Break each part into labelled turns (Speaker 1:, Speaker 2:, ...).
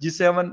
Speaker 1: G7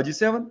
Speaker 1: G7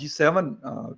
Speaker 1: G7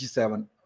Speaker 1: G7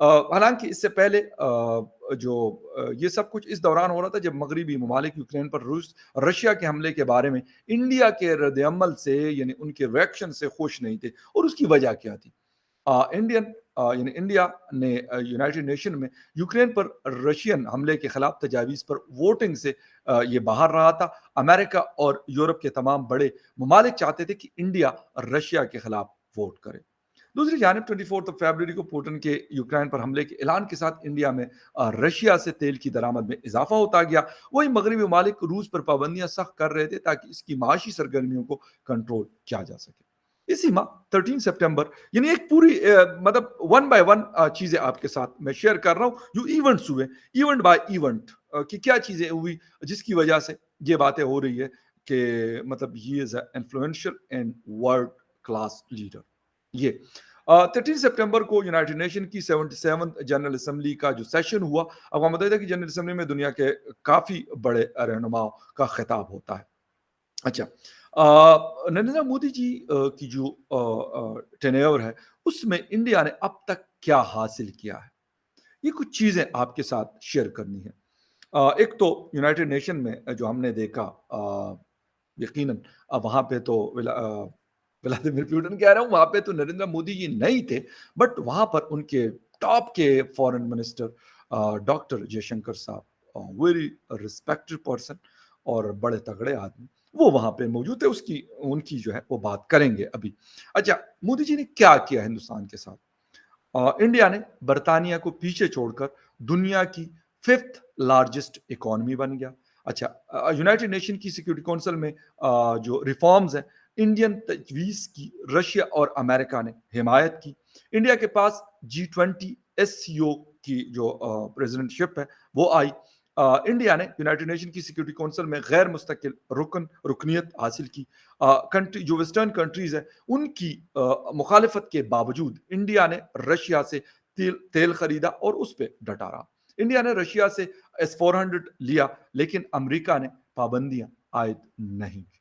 Speaker 1: حالانکہ اس سے پہلے جو یہ سب کچھ اس دوران ہو رہا تھا جب مغربی ممالک یوکرین پر رشیا کے حملے کے بارے میں انڈیا کے رد عمل سے یعنی ان کے ریئیکشن سے خوش نہیں تھے، اور اس کی وجہ کیا تھی؟ یعنی انڈیا نے یونائٹڈ نیشن میں یوکرین پر رشین حملے کے خلاف تجاویز پر ووٹنگ سے یہ باہر رہا تھا۔ امریکہ اور یورپ کے تمام بڑے ممالک چاہتے تھے کہ انڈیا رشیا کے خلاف ووٹ کرے۔ دوسری جانب 24 فیبروری کو پوٹن کے یوکرین پر حملے کے اعلان کے ساتھ انڈیا میں رشیا سے تیل کی درآمد میں اضافہ ہوتا گیا۔ وہی مغربی ممالک روس پر پابندیاں سخت کر رہے تھے تاکہ اس کی معاشی سرگرمیوں کو کنٹرول کیا جا سکے۔ اسی ماہ 13 سپٹمبر یعنی ایک پوری مطلب ون بائی ون چیزیں آپ کے ساتھ میں شیئر کر رہا ہوں جو ایونٹس ہوئے، ایونٹ بائی ایونٹ، کہ کیا چیزیں ہوئی جس کی وجہ سے یہ باتیں ہو رہی ہے کہ مطلب he is a influential and world class leader. یہ 13 سپٹمبر کو یونائٹڈ نیشن کی 77 جنرل اسمبلی کا جو سیشن ہوا، اقوام متحدہ کی جنرل اسمبلی میں دنیا کے کافی بڑے رہنماؤں کا خطاب ہوتا ہے۔ اچھا، نریندر مودی جی کی جو ٹینیور ہے اس میں انڈیا نے اب تک کیا حاصل کیا ہے، یہ کچھ چیزیں آپ کے ساتھ شیئر کرنی ہے۔ ایک تو یونائٹڈ نیشن میں جو ہم نے دیکھا، یقیناً وہاں پہ تو ولادیمیر پوٹن کہہ رہا ہوں، وہاں پہ تو نریندر مودی جی نہیں تھے، بٹ وہاں پر ان کے ٹاپ کے foreign minister doctor J Shankar صاحب، ویری ریسپیکٹڈ پرسن اور بڑے تگڑے آدمی، وہ وہاں پہ موجود تھے۔ ان کی جو ہے وہ بات کریں گے ابھی۔ اچھا، مودی جی نے کیا کیا ہندوستان کے ساتھ؟ انڈیا نے برطانیہ کو پیچھے چھوڑ کر دنیا کی 5th لارجسٹ اکانومی بن گیا۔ اچھا، یونائٹڈ نیشن کی سیکورٹی کونسل میں جو ریفارمز ہیں، انڈین تجویز کی رشیا اور امریکہ نے حمایت کی۔ انڈیا کے پاس G20 SCO کی جو پریزیڈنٹ شپ ہے وہ آئی۔ انڈیا نے یونائٹڈ نیشن کی سیکورٹی کونسل میں غیر مستقل رکنیت حاصل کی۔ کنٹری جو ویسٹرن کنٹریز ہیں ان کی مخالفت کے باوجود انڈیا نے رشیا سے تیل خریدا اور اس پہ ڈٹا رہا۔ انڈیا نے رشیا سے S-400 لیا لیکن امریکہ نے پابندیاں عائد نہیں کی۔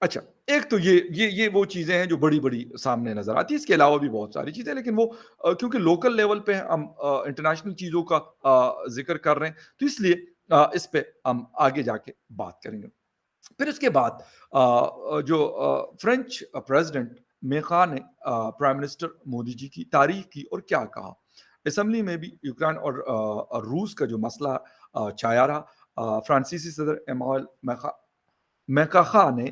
Speaker 1: اچھا، ایک تو یہ وہ چیزیں ہیں جو بڑی بڑی سامنے نظر آتی ہے، اس کے علاوہ بھی بہت ساری چیزیں، لیکن وہ کیونکہ لوکل لیول پہ ہم انٹرنیشنل چیزوں کا ذکر کر رہے ہیں تو اس لیے اس پہ ہم آگے جا کے بات کریں گے۔ پھر اس کے بعد جو فرینچ پریزیڈنٹ میخا نے پرائم منسٹر مودی جی کی تعریف کی اور کیا کہا۔ اسمبلی میں بھی یوکرین اور روس کا جو مسئلہ چھایا رہا۔ فرانسیسی صدر ایمانوئل میکاخا نے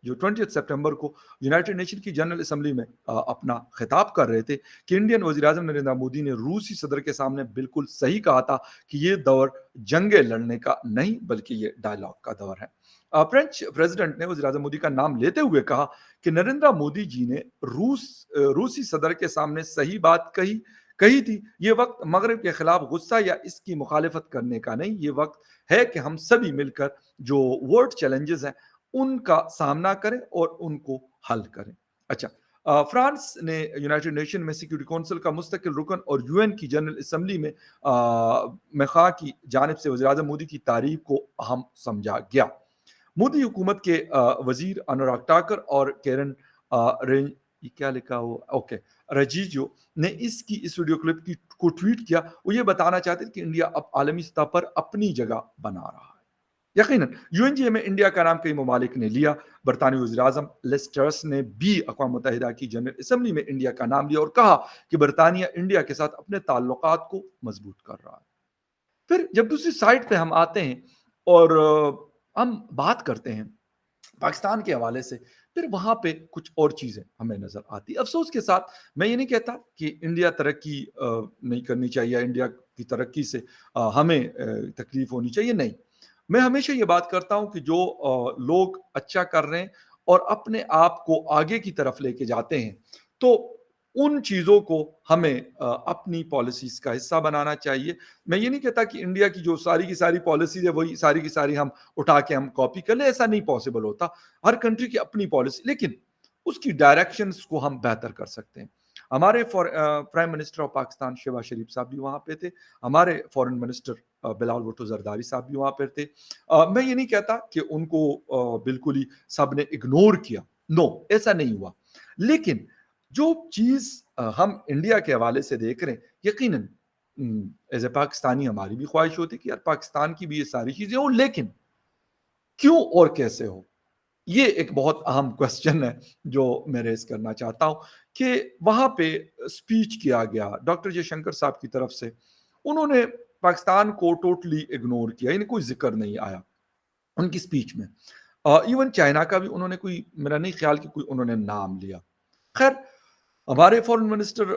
Speaker 1: جو 20 سپٹمبر کو یونائٹڈ نیشن کی جنرل اسمبلی میں اپنا خطاب کر رہے تھے کہ انڈین وزیر اعظم نریندر مودی نے روسی صدر کے سامنے بالکل صحیح کہا تھا کہ یہ دور جنگیں لڑنے کا نہیں بلکہ یہ ڈائلاگ کا دور ہے۔ فرینچ پریزیڈنٹ نے وزیر اعظم مودی کا نام لیتے ہوئے کہا کہ نریندر مودی جی نے روسی صدر کے سامنے صحیح بات کہی تھی۔ یہ وقت مغرب کے خلاف غصہ یا اس کی مخالفت کرنے کا نہیں، یہ وقت ہے کہ ہم سبھی مل کر جو ورلڈ چیلنجز ہیں ان کا سامنا کریں اور ان کو حل کریں۔ اچھا، فرانس نے یونائٹڈ نیشن میں سیکورٹی کونسل کا مستقل رکن اور UN کی جنرل اسمبلی میں میخا کی جانب سے وزیر اعظم مودی کی تعریف کو اہم سمجھا گیا۔ مودی حکومت کے وزیر انوراگ ٹھاکر اور کیرن کیا لکھا ہو رجیجو نے اس ویڈیو کلپ کو ٹویٹ کیا۔ وہ یہ بتانا چاہتے تھے کہ انڈیا اب عالمی سطح پر اپنی جگہ بنا رہا ہے۔ یقیناً UNGA میں انڈیا کا نام کئی ممالک نے لیا۔ برطانوی وزیر اعظم لیس ٹرس نے بھی اقوام متحدہ کی جنرل اسمبلی میں انڈیا کا نام لیا اور کہا کہ برطانیہ انڈیا کے ساتھ اپنے تعلقات کو مضبوط کر رہا ہے۔ پھر جب دوسری سائڈ پہ ہم آتے ہیں اور ہم بات کرتے ہیں پاکستان کے حوالے سے، پھر وہاں پہ کچھ اور چیزیں ہمیں نظر آتی۔ افسوس کے ساتھ میں یہ نہیں کہتا کہ انڈیا ترقی نہیں کرنی چاہیے، انڈیا کی ترقی سے ہمیں تکلیف ہونی چاہیے، نہیں۔ میں ہمیشہ یہ بات کرتا ہوں کہ جو لوگ اچھا کر رہے ہیں اور اپنے آپ کو آگے کی طرف لے کے جاتے ہیں تو ان چیزوں کو ہمیں اپنی پالیسیز کا حصہ بنانا چاہیے۔ میں یہ نہیں کہتا کہ انڈیا کی جو ساری کی ساری پالیسیز ہے وہی ساری کی ساری ہم اٹھا کے ہم کاپی کر لیں، ایسا نہیں پاسبل ہوتا۔ ہر کنٹری کی اپنی پالیسی، لیکن اس کی ڈائریکشنز کو ہم بہتر کر سکتے ہیں۔ ہمارے prime minister of Pakistan Shehbaz Sharif صاحب بھی وہاں پہ تھے، ہمارے فارن منسٹر بلال بھٹو زرداری صاحب بھی وہاں پہ تھے۔ میں یہ نہیں کہتا کہ ان کو بالکل ہی سب نے اگنور کیا، نو، ایسا نہیں ہوا، لیکن جو چیز ہم انڈیا کے حوالے سے دیکھ رہے ہیں، یقیناً ایز اے پاکستانی ہماری بھی خواہش ہوتی ہے کہ یار پاکستان کی بھی یہ ساری چیزیں ہوں، لیکن کیوں اور کیسے ہو؟ یہ ایک بہت اہم کوشچن ہے جو میں ریز کرنا چاہتا ہوں کہ وہاں پہ اسپیچ کیا گیا ڈاکٹر جے شنکر صاحب کی طرف سے، انہوں نے پاکستان کو ٹوٹلی اگنور کیا، یعنی کوئی ذکر نہیں آیا ان کی اسپیچ میں. ایون چائنا کا بھی انہوں نے کوئی، میرا نہیں خیال کہ کوئی انہوں نے نام لیا. خیر، ہمارے فورن منسٹر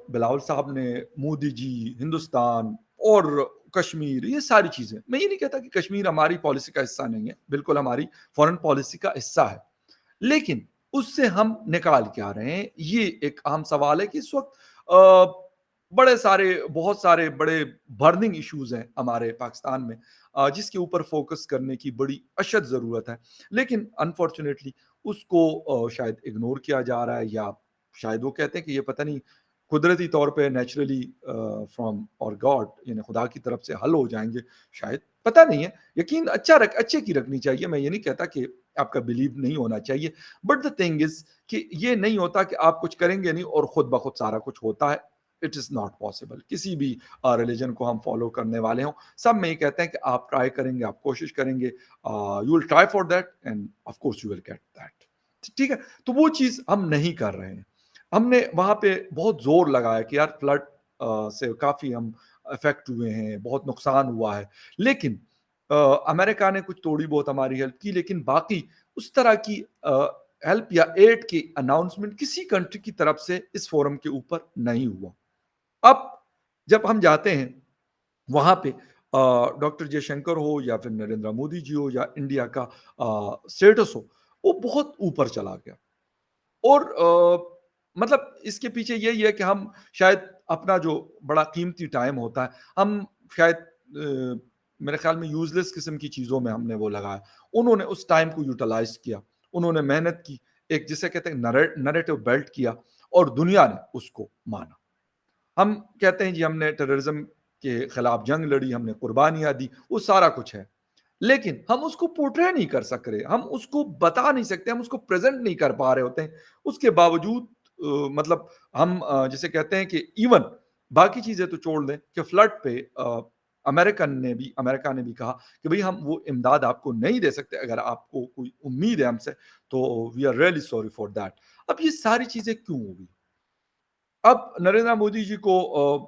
Speaker 1: بلاول صاحب نے مودی جی، ہندوستان اور کشمیر، یہ ساری چیزیں، میں یہ نہیں کہتا کہ کشمیر ہماری پالیسی کا حصہ نہیں ہے، بالکل ہماری فورن پالیسی کا حصہ ہے، لیکن اس سے ہم نکال کے آ رہے ہیں. یہ ایک اہم سوال ہے کہ اس وقت بہت سارے بڑے برننگ ایشوز ہیں ہمارے پاکستان میں، جس کے اوپر فوکس کرنے کی بڑی اشد ضرورت ہے، لیکن انفارچونیٹلی اس کو شاید اگنور کیا جا رہا ہے، یا شاید وہ کہتے ہیں کہ یہ پتہ نہیں قدرتی طور پہ نیچرلی فرام اور گاڈ، یعنی خدا کی طرف سے حل ہو جائیں گے، شاید پتہ نہیں ہے. یقین اچھے کی رکھنی چاہیے، میں یہ نہیں کہتا کہ آپ کا بلیو نہیں ہونا چاہیے، بٹ دا تھنگ از کہ یہ نہیں ہوتا کہ آپ کچھ کریں گے نہیں اور خود بخود سارا کچھ ہوتا ہے. It is not possible. کسی بھی ریلیجن کو ہم فالو کرنے والے ہوں، سب میں یہ کہتے ہیں کہ آپ ٹرائی کریں گے، آپ کوشش کریں گے، you will try for that and of course you will get that. ٹھیک ہے، تو وہ چیز ہم نہیں کر رہے ہیں. ہم نے وہاں پہ بہت زور لگایا کہ یار فلڈ سے کافی ہم افیکٹ ہوئے ہیں، بہت نقصان ہوا ہے، لیکن امریکہ نے کچھ تھوڑی بہت ہماری ہیلپ کی، لیکن باقی اس طرح کی ہیلپ یا ایڈ کی اناؤنسمنٹ کسی کنٹری کی طرف سے اس فورم کے اوپر نہیں ہوا. اب جب ہم جاتے ہیں وہاں پہ ڈاکٹر جے شنکر ہو یا پھر نریندر مودی جی ہو یا انڈیا کا اسٹیٹس ہو، وہ بہت اوپر چلا گیا. اور مطلب اس کے پیچھے یہی ہے کہ ہم شاید اپنا جو بڑا قیمتی ٹائم ہوتا ہے، ہم شاید میرے خیال میں یوز لیس قسم کی چیزوں میں ہم نے وہ لگایا. انہوں نے اس ٹائم کو یوٹیلائز کیا، انہوں نے محنت کی، ایک جسے کہتے ہیں نریٹو بیلٹ کیا، اور دنیا نے اس کو مانا. ہم کہتے ہیں جی ہم نے ٹیررزم کے خلاف جنگ لڑی، ہم نے قربانیاں دی، وہ سارا کچھ ہے، لیکن ہم اس کو پورٹرے نہیں کر سک رہے، ہم اس کو بتا نہیں سکتے، ہم اس کو پریزنٹ نہیں کر پا رہے ہوتے ہیں. اس کے باوجود مطلب ہم جسے کہتے ہیں کہ ایون باقی چیزیں تو چھوڑ دیں کہ فلڈ پہ امریکہ نے بھی کہا کہ بھئی ہم وہ امداد آپ کو نہیں دے سکتے، اگر آپ کو کوئی امید ہے ہم سے تو we are really sorry for that. اب یہ ساری چیزیں کیوں ہوگی؟ اب نریندر مودی جی کو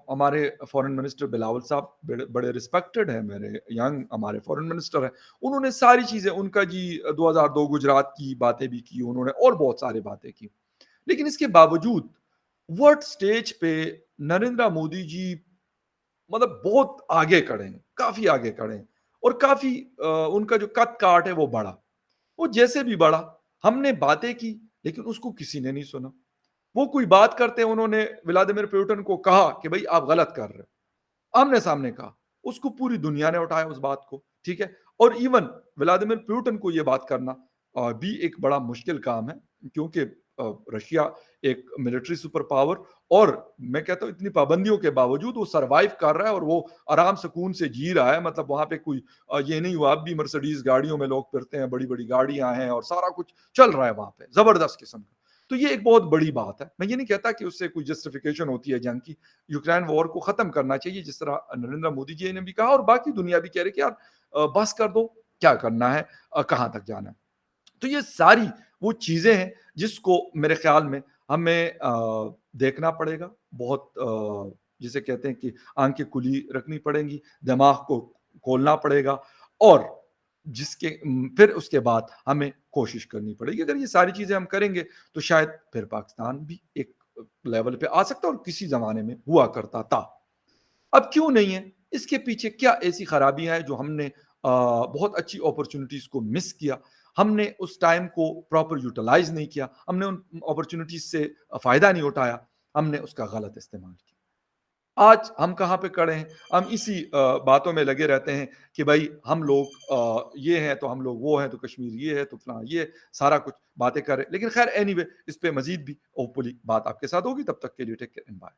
Speaker 1: ہمارے فورن منسٹر بلاول صاحب بڑے رسپیکٹڈ ہیں، میرے ینگ ہمارے فورن منسٹر ہیں، انہوں نے ساری چیزیں، ان کا جی 2002 گجرات کی باتیں بھی کی انہوں نے، اور بہت ساری باتیں کی، لیکن اس کے باوجود ورلڈ سٹیج پہ نریندر مودی جی مطلب بہت آگے کھڑے ہیں، کافی آگے کھڑے ہیں، اور کافی ان کا جو قد کاٹ ہے وہ بڑا. وہ جیسے بھی بڑا، ہم نے باتیں کی لیکن اس کو کسی نے نہیں سنا. وہ کوئی بات کرتے ہیں، انہوں نے ولادیمیر پیوٹن کو کہا کہ بھائی آپ غلط کر رہے ہو، آمنے سامنے کہا، اس کو پوری دنیا نے اٹھایا اس بات کو. ٹھیک ہے، اور ایون ولادیمیر پیوٹن کو یہ بات کرنا بھی ایک بڑا مشکل کام ہے، کیونکہ رشیا ایک ملٹری سپر پاور، اور میں کہتا ہوں اتنی پابندیوں کے باوجود وہ سروائیو کر رہا ہے، اور وہ آرام سکون سے جی رہا ہے. مطلب وہاں پہ کوئی یہ نہیں ہوا، اب بھی مرسڈیز گاڑیوں میں لوگ پھرتے ہیں، بڑی بڑی گاڑیاں ہیں، اور سارا کچھ چل رہا ہے وہاں پہ زبردست قسم کا. تو یہ ایک بہت بڑی بات ہے. میں یہ نہیں کہتا کہ اس سے کوئی جسٹیفیکیشن ہوتی ہے جنگ کی، یوکرین وار کو ختم کرنا چاہیے جس طرح نریندر مودی جی نے بھی کہا، اور باقی دنیا بھی کہہ رہی کہ یار بس کر دو، کیا کرنا ہے، کہاں تک جانا ہے. تو یہ ساری وہ چیزیں ہیں جس کو میرے خیال میں ہمیں دیکھنا پڑے گا، بہت جسے کہتے ہیں کہ آنکھیں کھلی رکھنی پڑیں گی، دماغ کو کھولنا پڑے گا، اور جس کے پھر اس کے بعد ہمیں کوشش کرنی پڑے گی. اگر یہ ساری چیزیں ہم کریں گے تو شاید پھر پاکستان بھی ایک لیول پہ آ سکتا، اور کسی زمانے میں ہوا کرتا تھا. اب کیوں نہیں ہے؟ اس کے پیچھے کیا ایسی خرابیاں ہیں جو ہم نے بہت اچھی اپرچونٹیز کو مس کیا، ہم نے اس ٹائم کو پراپر یوٹیلائز نہیں کیا، ہم نے ان اپرچونٹیز سے فائدہ نہیں اٹھایا، ہم نے اس کا غلط استعمال کیا. آج ہم کہاں پہ کھڑے ہیں؟ ہم اسی باتوں میں لگے رہتے ہیں کہ بھائی ہم لوگ یہ ہیں تو ہم لوگ وہ ہیں، تو کشمیر یہ ہے تو فلاں یہ، سارا کچھ باتیں کر رہے ہیں. لیکن خیر اینی وے اس پہ مزید بھی ہوپ فلی بات آپ کے ساتھ ہوگی. تب تک کے لیے ٹیک کیئر اینڈ بائے.